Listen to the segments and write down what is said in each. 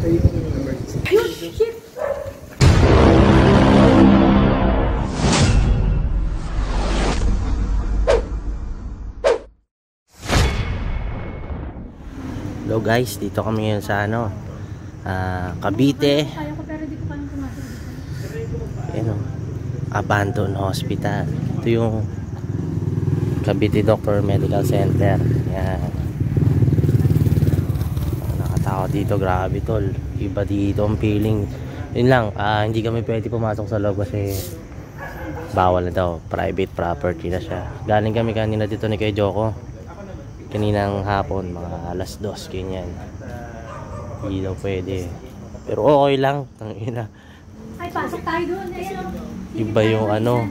Ayun, shit! Hello guys, dito kami ngayon sa ano, Cavite. Ayan o, abandoned hospital. Ito yung Cavite Doctor Medical Center. Ayan. Nakatakot dito, grabe tol. Iba dito ang feeling. Yun lang, hindi kami pwede pumasok sa loob kasi bawal na daw, private property na siya. Galing kami kanina dito ni Kuya Joko. Kaninang hapon, mga alas 2, ganyan. Hindi daw pwede. Pero okay lang. Ay, pasok tayo doon. Iba yung ano,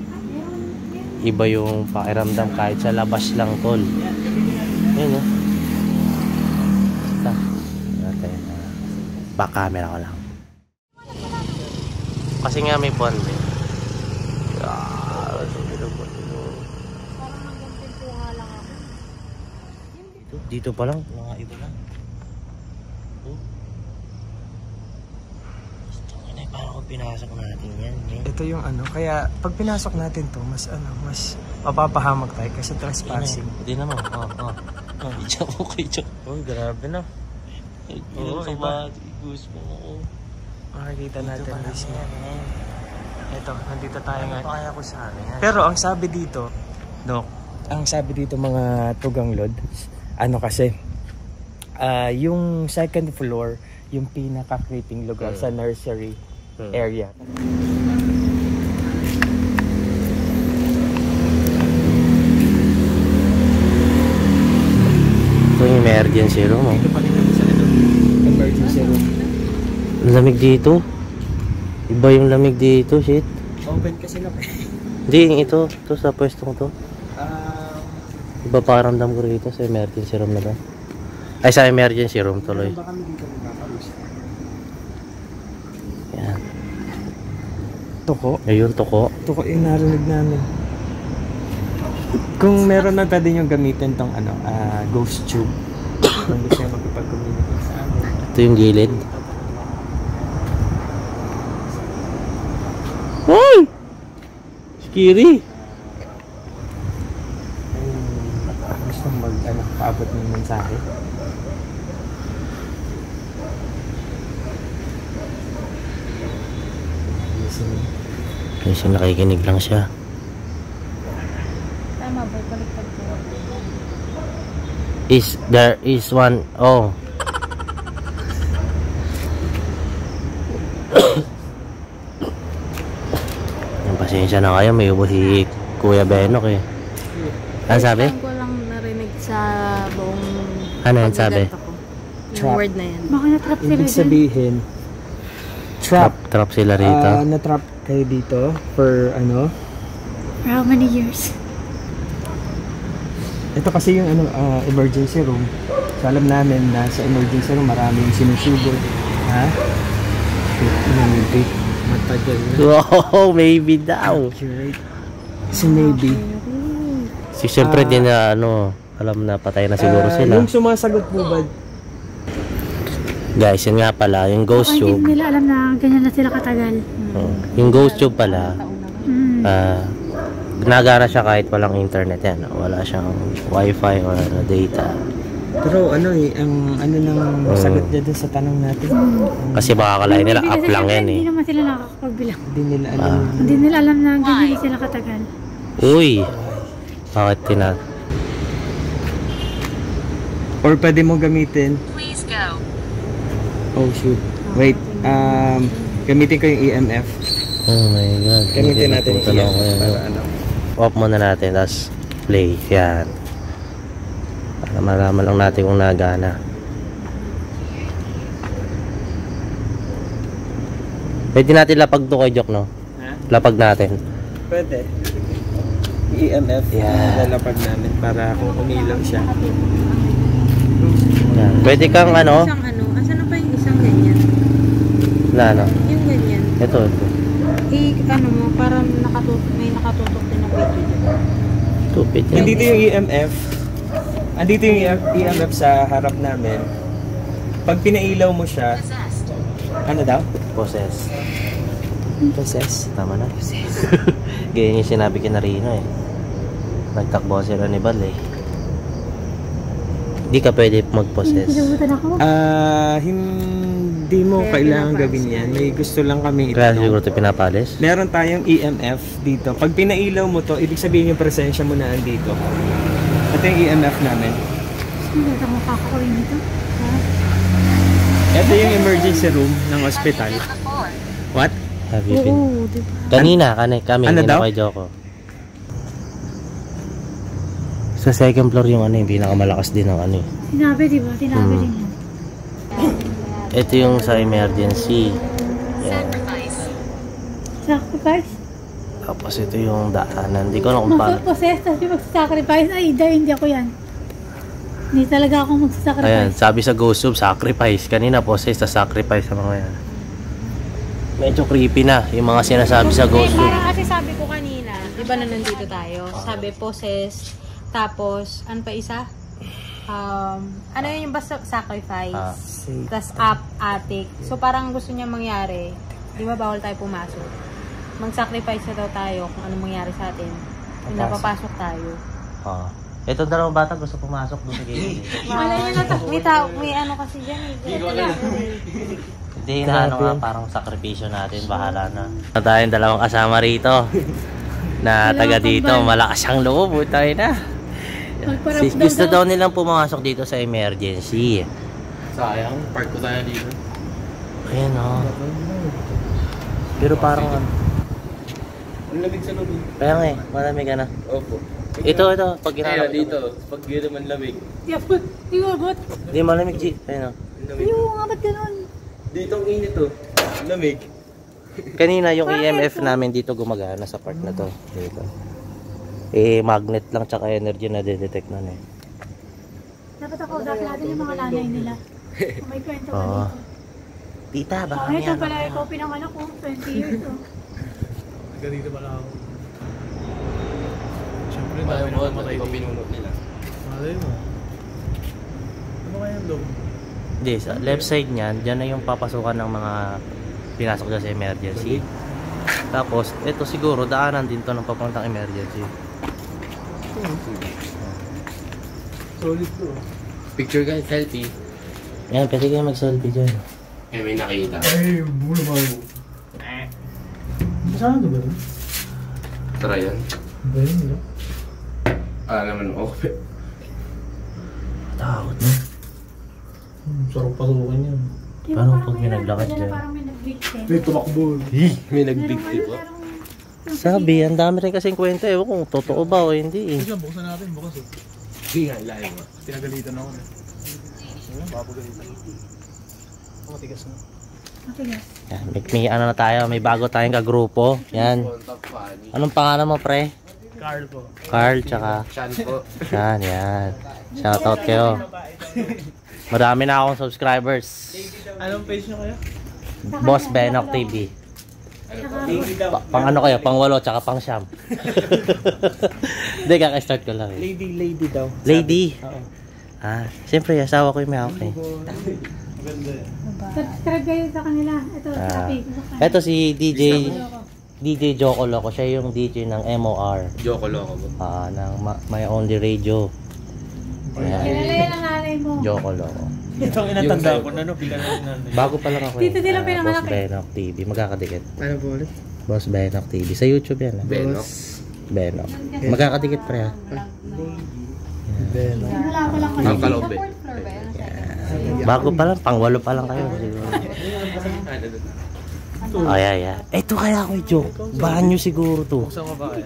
iba yung pakiramdam kahit sa labas lang tol. Ayun o. Back camera ko lang. Kasi nga may pond eh. Dito pa lang, mga iba lang. Parang kung pinasok natin yan. Ito yung ano, kaya pag pinasok natin to, mas ano, mas mapapahamak tayo kasi trespassing. Hindi naman, Idiya mo kayo dyan. Oh, grabe na. Oo, iba. Gusto mo ako. Makikita natin mismo. Ito, nandito tayo nga. Kaya ko sa amin. Pero ang sabi dito, Dok, ang sabi dito mga tuganglod, ano kasi, yung second floor, yung pinaka-creeping lugar sa nursery area. Ito yung emergency room, oh. Dito pa rin kami sa emergency room. Lamig dito. Iba yung lamig dito, shit. Open kasi na. Hindi, ito sa pwestong to. Iba parang dam ko rito sa emergency room na ba? Ay, sa emergency room tuloy. Baka kami dito magkakaroon. Yan. Tuko? Ayun, tuko. Tuko yung narinig namin. Kung meron na pwede nyo gamitin tong ano, ghost tube. Kung gusto nyo magpapag-communicate sa amin. Ito yung gilid. Hoy! Scary! Gusto paabot ng mensahe. Kasi nakikinig lang siya. Tama ba? Baliktad ko. There is one. Oh. Yung pasensya na kayo, may ubo si Kuya Benok eh. Ano sabi? Ko lang narinig sa buong Ano yan sabi? Yung word na yan. Baka na-trap sila Ibig sabihin, Trap sila rito. na-trap kayo dito for ano? For how many years? Ito kasi yung ano, emergency room. So alam namin na sa emergency room maraming sinusugod. Ha? Maybe. Matagal na. Wow, maybe daw. Accurate. Si maybe. Si siyempre din na ano, alam na patay na siguro sila. Yung sumasagot po ba? Guys, yun nga pala, yung ghost tube. Hindi nila alam na ganyan na sila katagal. Yung ghost tube pala, nagara siya kahit walang internet yan. Wala siyang wifi or data. Pero ano eh, ang ano nang sagot niya dun sa tanong natin. Kasi baka kalahin nila, up lang yan eh. Hindi naman sila nakakapagbilang. Hindi nila alam. Hindi nila alam na ganyan na sila katagal. Uy! Bakit tinat? Or pwede mo gamitin. Please go. Oh shoot. Wait. Gamitin ko yung EMF. Oh my god. Gamitin natin yung EMF para ano. Off muna natin, tapos play. Yan. Para malaman lang natin kung nagana. Pwede natin lapag to kay Jok, no? Ha? Lapag natin. Pwede. EMF. Yeah. Lalapag namin para kung umilaw siya. Yan. Pwede kang ano? Isang ano? Asan na pa yung isang ganyan? Na ano? Yung ganyan. Ito. Ano mo, parang may nakatutok din na video dyan. Stupid yan. Andito yung EMF. Andito yung EMF sa harap namin. Pag pinailaw mo siya, Ano daw? Possess. Possess. Tama na. Ganyan yung sinabi kina Rino eh. Nagtakbo sila ni Bal eh. Hindi ka pwede mag-possess. Pinabutan ako. Hindi mo Kaya kailangan pinapalis gawin yan. May gusto lang kami Kaya itanong. siguro ito pinapalis. Meron tayong EMF dito. Pag pinailaw mo to, ibig sabihin yung presensya mo na andito. Ito yung EMF namin. Hindi ako makakawin dito. Ha? Ito yung emergency room ng hospital. What? Have you been? Oo, di ba? Kanina, kami, Ano hindi daw? na kay Joko. Sa second floor yung ano, yung pinakamalakas din ng ano eh. Sinabi, di ba? Sinabi din yan. Ito yung sa emergency. Yan. Sacrifice? Tapos ito yung daanan. Hindi ko alam kung paano. Mag-possess, tapos yung mag-sacrifice. Ay, hindi ako yan. Hindi talaga ako Ayan, mag-sacrifice. sabi sa Ghost Tube, sacrifice. Kanina possess, sa sacrifice sa mga yan. Medyo creepy na yung mga sinasabi sa Ghost Tube. Parang kasi sabi ko kanina, di ba na nandito tayo? Sabi possess, tapos, ano pa isa? Ano yun yung basta sacrifice? Tapos attic. So parang gusto niya mangyari, di ba bawal tayo pumasok? Mag-sacrifice na daw tayo kung anong mangyari sa atin. Kung napapasok tayo. Ito dalawang bata gusto pumasok doon sa gate. Malay nyo na, may ano kasi dyan eh. Hindi na ano nga, parang sakripisyo natin, bahala na. Tayong dalawang kasama rito. Na taga dito, malakas ang loob, tayo na. Gusto daw nilang pumasok dito sa emergency. Sayang, park ko tayo dito. Ayan o. Pero parang ano. Ang lamig sa lobby. Kaya nga eh, malamig ka na. Opo. Ito, pag Kaya ginagawa dito, pag yun naman lamig. Di ba, ba't? Hindi malamig, G. Ayun o. Lamig. Yung nga, ba't ganun? Dito ang init oh. Lamig. Kanina yung EMF namin dito gumagana sa part na to. Dito. Eh, magnet lang tsaka energy na detect na eh. Dapat ako, dapat natin yung mga nanay nila. May kwento ka Oo. dito. Tita, baka Ito yan. pala, ikaw pinanganak ko, 20 years oh. Ganito pala ako. Siyempre, Malay dami mo, na matay ito dito. pinuno nila. Malay mo. Ano kaya yung loob? Hindi, sa left side niyan, dyan na yung papasukan ng mga pinasok dyan sa emergency. Tapos, ito siguro, daanan din to ng papuntang emergency. Solid to. Picture guys, selfie. Yan, pwede kayo mag-selfie dyan. Eh, may nakita. Ay, bulo ba mo? Saan ito ba rin? Tara yan. Ba yun, no? Naman, okay. Takot na. Sarap pasukin yan. Di ba Paano parang pag may may naglakad nagdala, dyan? Parang may nag-victim. May tumakbo. May nag-big tip oh. Sabi, ang dami rin kasing kwento eh. Kung totoo ba o hindi eh. Sige, buksan natin. Bukas eh. Hindi nga, layo mo. Pinagalitan ako eh. Ano? Papagalitan. Matigas na. Matigas. Yan, may ano na tayo, may bago tayong kagrupo. Yan. Contact funny. Anong pangalan mo, pre? Carl po. Carl, tsaka Chan po. yan. Shoutout kayo. Marami na akong subscribers. Anong page nyo kayo? Boss Benok TV. Pang ano kayo? Pang 8 tsaka pang 9. Hindi, kaka-start ko lang eh. Lady daw. Lady. Oo. Ah, siyempre, asawa ko yung may hawak eh. Maganda eh. Subscribe kayo sa kanila. Ito, sabi. Eto si DJ Joko Loco. Siya yung DJ ng MOR. Joko loko po. Ng My Only Radio. Ayan. Kilala yan ang nanay mo. Joko Loco. Ito ang inatanda ko na, no? Bilang na. Bago pa lang ako Dito sila pinanganak Boss eh. Benok TV. Magkakadikit. Ano po ulit? Boss Benok TV. Sa YouTube yan. Benok. Benok. Magkakadikit pre ha. Wala ko lang Ang kaloob eh. Bago pa lang. Pang 8 pa lang kayo. Siguro. Ay. Ito kaya ako joke. Banyo siguro to. Buksan mo ba kaya?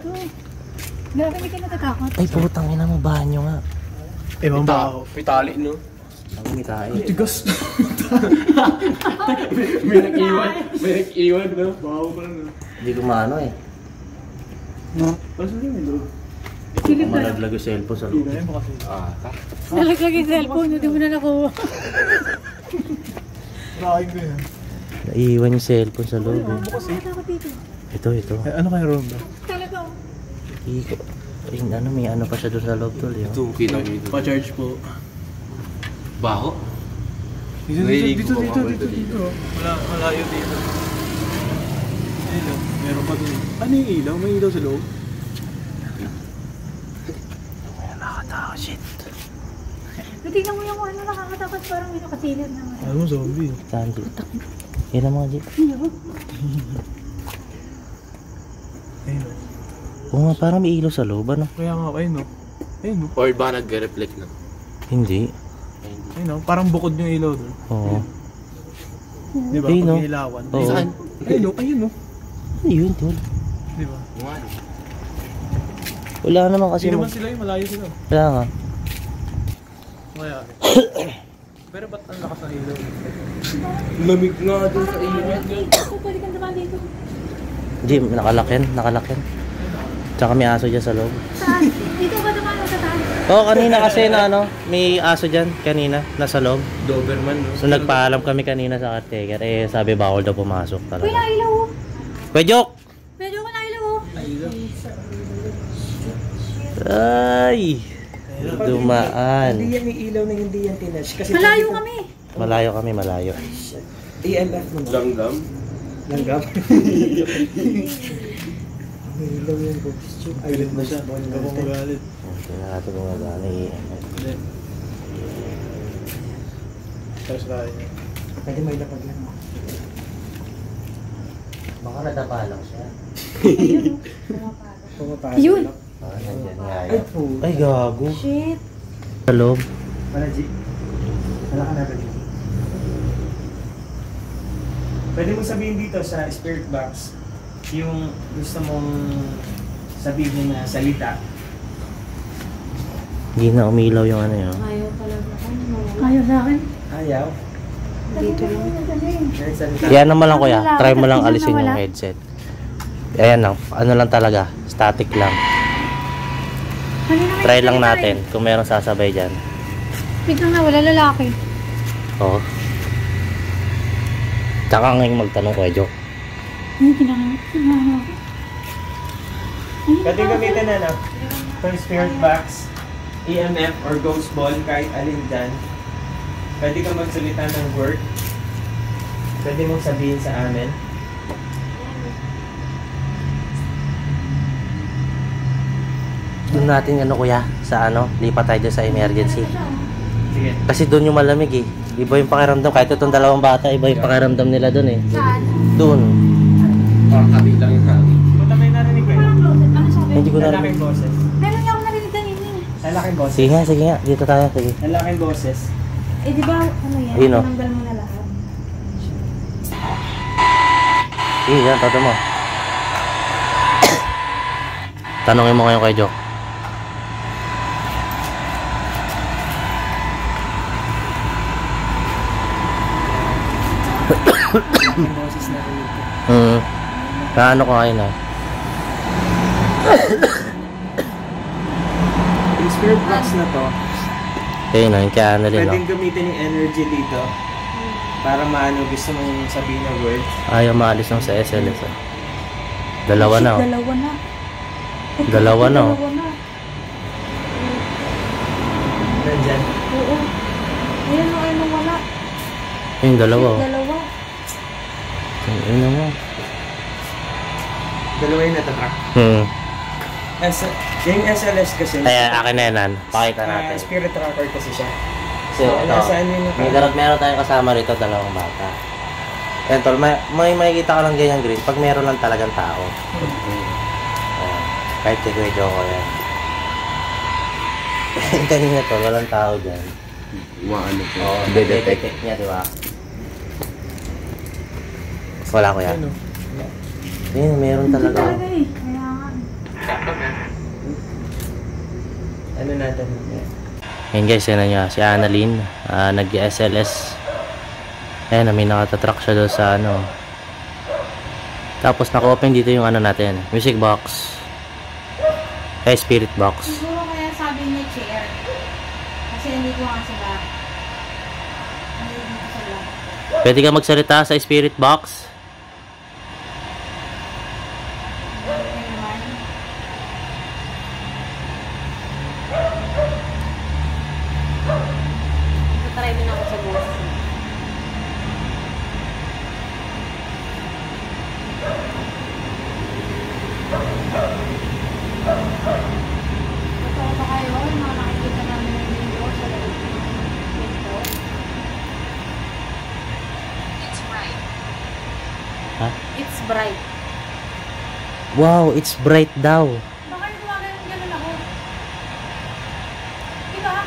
Grabe, hindi ka natatakot. Ay putang ina mo, banyo nga. Ewan ba ako? Pitali no? Ang mitain. Tigas. May nag-iwan. May nag-iwan no? Baho pa lang. Hindi ko maano eh. Paso rin yung loob. Malaglag yung cellphone sa loob. Hindi na yun kasi. Nalaglag yung cellphone, hindi mo na nakuha. Nakain ko yan. Naiiwan yung cellphone sa loob eh. Natatakot dito. Ito. Eh, ano kaya room ba? Talaga. Iko. Ay, ano, may ano pa siya doon sa loob tol. Yun. Ito, kita mo dito. Pa-charge po. Baho? Dito. Malayo dito. Ilaw. Meron pa dun. Ano yung ilaw? May ilaw sa loob? Ayan, nakatao, shit. Tingnan mo yung ano, nakakatakot parang may nakasilid naman. Ano, zombie? Saan di? Yan ang mga jeep. Ayun o. Oo nga, parang may ilaw sa loob, ano? Kaya nga, ayun o. Ayun o. Or ba nag-reflect na? Hindi. Ayun o. Parang bukod yung ilaw doon. Oo. Di ba? Ayun, Pag no? ilawan. Oo. Saan? Ayun o. Ayun o. Ano yun, tol? Di ba? Wala naman kasi Hindi naman sila yung malayo sila. Wala nga. Kaya. Pero ba't ang lakas ng ilaw? Lamig nga doon sa iyo. Pwede kang naman dito. Hindi, nakalakin. Tsaka may aso dyan sa loob. Saan? Dito ba naman sa taas? Oo, kanina kasi na ano, may aso dyan kanina, nasa loob. Doberman, no? So nagpaalam kami kanina sa caretaker, eh sabi bawal daw pumasok Uy, talaga. nailaw oh. Pwedok! Medyo ko nailaw oh. Ay! Dumaan. Hindi yan yung ilaw na hindi yan tinash. Kasi Malayo kami. Malayo kami, malayo. EMF naman. Langgam? Langgam. May ilaw yung ghost tube. Ay, Galit na siya. Huwag mo magalit. Tingnan natin kung magana eh. Hindi. Tapos tayo niya. Pwede may lapag lang. Baka nadapa lang siya. Pumapasok. Yun. Ah, nandyan nga Ay yun. po. Ay, gago. Shit. Sa loob. Wala, G. Wala ka na ba dito? Pwede mo sabihin dito sa spirit box yung gusto mong sabihin na salita. Hindi na umilaw yung ano yun. Ayaw talaga. Ayaw sa akin. Ayaw. Dito lang. Yung salita. Yan naman lang kuya. Wala. Try mo lang Wala. alisin yung headset. Ayan lang. Ano lang talaga. Static lang. Try lang natin kung meron sasabay dyan. Biglang na, wala lalaki. Oo. Tsaka ngayon magtanong ko, Joke. Ay, kinakang. Pwede gamitin na no? For spirit box, EMF or ghost ball, kahit alin dyan. Pwede ka magsalita ng word. Pwede mong sabihin sa amin. Doon natin ano kuya, sa ano, lipat tayo dyan sa emergency. Sige. Kasi doon yung malamig eh. Iba yung pakiramdam, kahit itong dalawang bata, iba yung pakiramdam nila doon eh. Saan? Doon. Parang kami lang yung hangin. Punta may narinig ko Walang yun. closet. Ano sabi? Hindi ko na Lalaking boses. Meron niya akong narinig kanina. Lalaking boses. Sige nga, dito tayo, sige. Lalaking boses. Eh, di ba, ano yan? Ayun, oh. Tinanggal mo na lahat. Sige, yan, tato mo. Tanongin mo ngayon kay Joke. Lalaking boses na rinig ko. Kaano ko ngayon ah. Yung spirit box na to, Ayun na, yung kaya na rin pwedeng oh. gamitin yung energy dito para maano gusto mong sabihin ng word. Ayaw maalis lang sa SLS ah. Dalawa na oh. Dalawa na. Dalawa na oh. Dalawa na. Nandyan. Oo. Ayun o, ayun o, wala. Yung dalawa oh. Dalawa. Ayun mo. Dalawa yung natatrack. Yung SLS kasi, Ayan, akin na yan. Pakita natin. spirit tracker kasi siya. So, ito. nasaan yung Meron tayong kasama rito, dalawang bata. Ayan, tol, may makikita ka lang ganyan green pag meron lang talagang tao. Ayan. Kahit kay Kuya Joko yan. Kanina tol, walang tao dyan. Maano po. Oo, Detect. detect niya, di ba? Wala kuya. Ano? Ayun, meron talaga. Talaga eh. Kaya nga. Ano natin? Ayun guys, yan na niya. Si Annalyn, nag-SLS. Ayan, may nakatatrack siya doon sa ano. Tapos naka-open dito yung ano natin, music box. Spirit box. Siguro kaya sabi niya chair. Kasi hindi ko nga sila. Hindi dito sila. Pwede ka magsalita sa spirit box. Ano naman? Try din ako sa boss. Ha? It's bright. Wow, it's bright daw. Baka yung gumagano'n ako. Diba?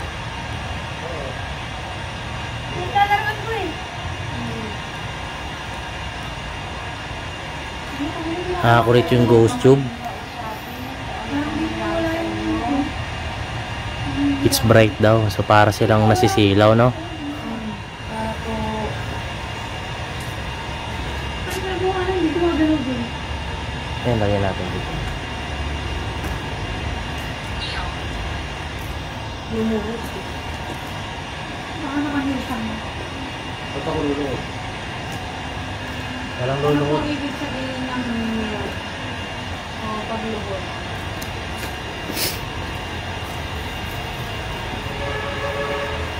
Naglalarawan ko eh. Nakakulit yung ghost tube. It's bright daw. So para silang nasisilaw, no? Ayan, lagyan natin dito. Baka nakahilsang mo. Ba't ako lulunod? Walang Ano lulunod. po ibig sabihin ng paglubot?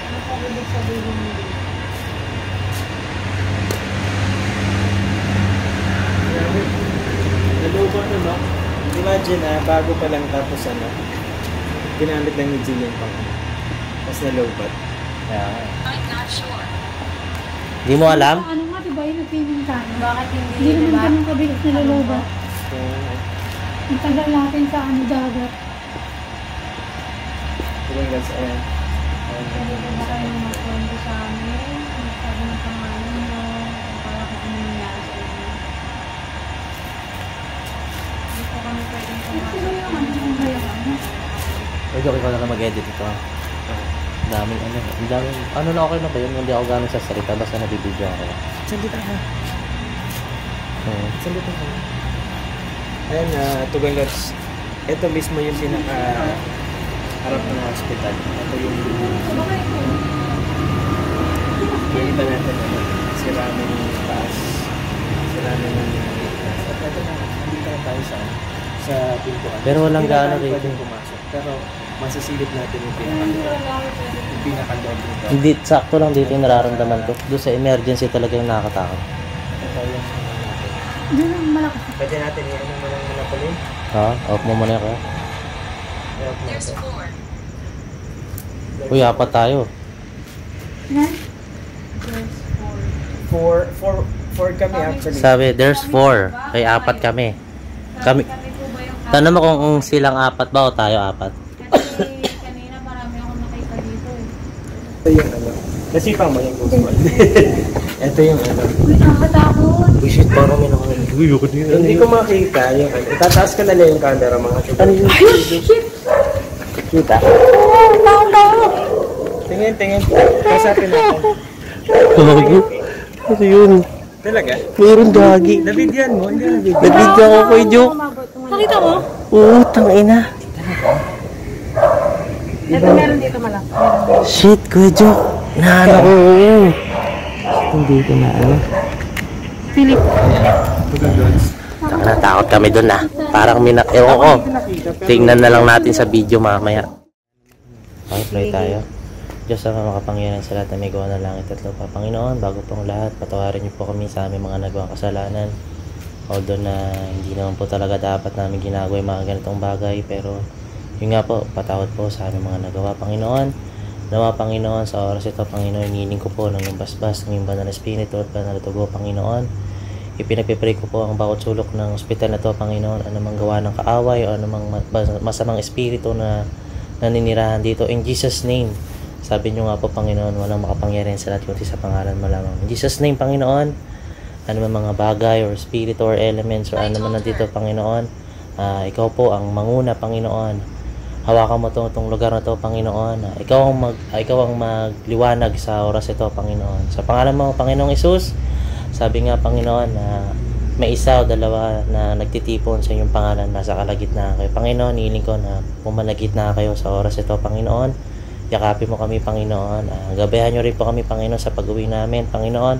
Ano po ibig sabihin ng Nalubat na, no? Imagine bago pa lang tapos ginamit lang ni Jillian pang tapos nalubat. Hindi mo alam? Ano nga, diba yung nagpinong tayo? Bakit hindi, Hindi naman diba? ganun kabilis na lulubat. Ang tagal natin sa dagat. Tuloy guys, ayan. Pwede po ba kayo magkwento sa amin? Sabi ng pangalan mo, para kung ano nangyari sa inyo. Hindi po kami pwedeng Sino yung pumasok. yung bayaran? Pwede ko na mag-edit ito. Ang daming ang daming, na okay na ba yun? Hindi ako gano'n sa salita, basta nabibidyo ako. Sandita ha. Hmm. Sandita ha. Ayan, Tugang Lods. Ito mismo yung pinaka harap ng hospital. Ito yung iba natin si Ramen yung taas. Si Ramen yung at ito na, nandito na tayo sa pintuan. Pero walang Hindi na gaano tayo rito. pwedeng pumasok. Pero masasilip natin yung pinaka-loob nito. Hindi, sakto lang dito yung nararamdaman ko. Doon sa emergency talaga yung nakakatakot. Ito yung natin. Doon ang malakas. Pwede natin i-ano mo lang muna pala yun. Ha? Off mo muna ko. I-off natin. Uy, apat tayo. Yan. Four kami actually. Sabi, there's 4. Kaya apat kami. Kami. Kami po ba yung Tanong mo kung silang apat ba o tayo apat. Kasi kanina marami akong nakita dito eh. Ito yung nasipang mo yung ghost wall. Ito yung Uy, nakakatakot. Uy, shit, parang may nakakita. Uy, ako din. Hindi ko makita yung itataas ka na lang yung camera mga chupa. Ano yun? Kita? Tingin. Kasapin natin. Gago. Ano yun? Talaga? Mayroon gagi. Nabidyan mo? Hindi nabidyan. Nabidya ako kay Joke. Nakita mo? Oo, tangina. Ito meron dito malaki. Shit, Kuya Joke. Naano ko. Hindi ko na ano. Philip. Natakot kami doon na. Parang ewan ko. Tingnan na lang natin sa video mamaya. Okay, play tayo. Diyos ang makapangyarihan sa lahat na may gawa ng langit at lupa. Panginoon, bago pong lahat, patawarin niyo po kami sa aming mga nagawang kasalanan. Although na hindi naman po talaga dapat namin ginagawa yung mga ganitong bagay. Pero yun nga po, patawad po sa aming mga nagawa. Panginoon, nawa Panginoon, sa oras ito, Panginoon, hinihiling ko po ng iyong basbas, ng iyong banal na espiritu at banal na dugo, Panginoon. Ipinagpipray ko po ang bawat sulok ng ospital na ito, Panginoon, anumang gawa ng kaaway o anumang masamang espiritu na naninirahan dito. In Jesus' name, sabi nyo nga po, Panginoon, walang makapangyarihan sa lahat kundi sa pangalan mo lamang. In Jesus' name, Panginoon, anumang mga bagay or spirit or elements or anuman nandito, Panginoon, ikaw po ang manguna, Panginoon. Hawakan mo itong lugar na ito, Panginoon. Ikaw ang magliwanag sa oras ito, Panginoon. Sa pangalan mo, Panginoong Isus, sabi nga, Panginoon, na may isa o dalawa na nagtitipon sa iyong pangalan, nasa kalagitnaan kayo. Panginoon, hiling ko na pumalagitnaan kayo sa oras ito, Panginoon. Yakapin mo kami, Panginoon. Gabayan nyo rin po kami, Panginoon, sa pag-uwi namin, Panginoon.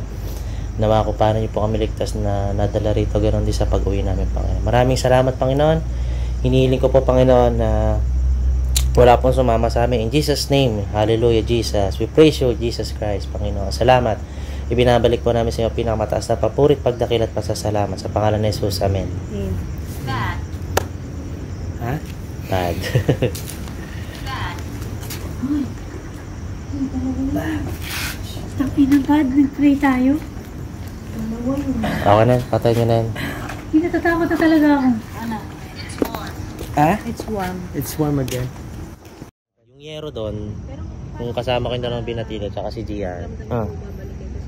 Nawa ko paano nyo po kami ligtas na nadala rito, ganoon din sa pag-uwi namin, Panginoon. Maraming salamat, Panginoon. Hinihiling ko po, Panginoon, na wala pong sumama sa amin. In Jesus' name, hallelujah, Jesus. We praise you, Jesus Christ, Panginoon. Salamat. Ibinabalik po namin sa iyo pinakamataas na papurit, pagdakil at pasasalamat sa pangalan ni Jesus. Amen. Dad. Ha? Bad. Tapi na bad, nag-pray tayo. Okay na, patay nyo na yan. Hindi natatakot na talaga ako. Ano? Ah? It's warm. It's warm again. Yung yero doon, kung kasama ko yung dalawang binatila tsaka si Gian, Ah.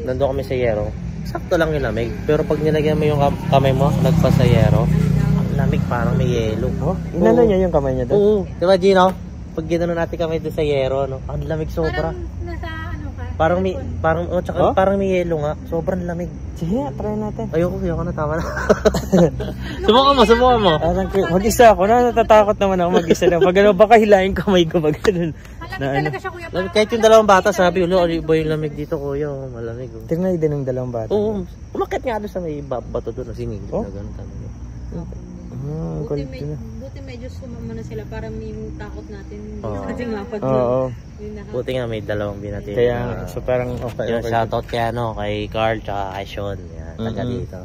nandun kami sa yero, sakto lang yung lamig. Pero pag nilagyan mo yung kamay mo, nagpas sa yero, ang lamig parang may yelo. Oh, inano niya yung kamay niya doon? Oo, di ba Gino? Pag ginanon natin kamay doon sa yero, no? Ang lamig sobra. Parang nasa ano ka? Parang may, Oh? parang may yelo nga. Sobrang lamig. Sige, try natin. Ayoko na, tama na. Subukan mo. Mag-isa ako na, natatakot naman ako mag-isa lang. Pag ano, baka hilahin kamay ko mag ganun. Malamig talaga siya, kuya. Lamig. Kahit yung dalawang bata, sabi, ulo, ba yung lamig dito, kuya? Oh, malamig. Oh. Tingnan din ng dalawang bata. Oo, umakit nga doon sa may bato doon, siningit Oh? na gano'n talaga. Buti medyo sumama na sila para may takot natin. Oo. Kasi nga pag Oo. Buti nga may dalawang binatid. Kaya, so parang okay. Yung shoutout kay Carl tsaka kay Sean. Yan, taga dito.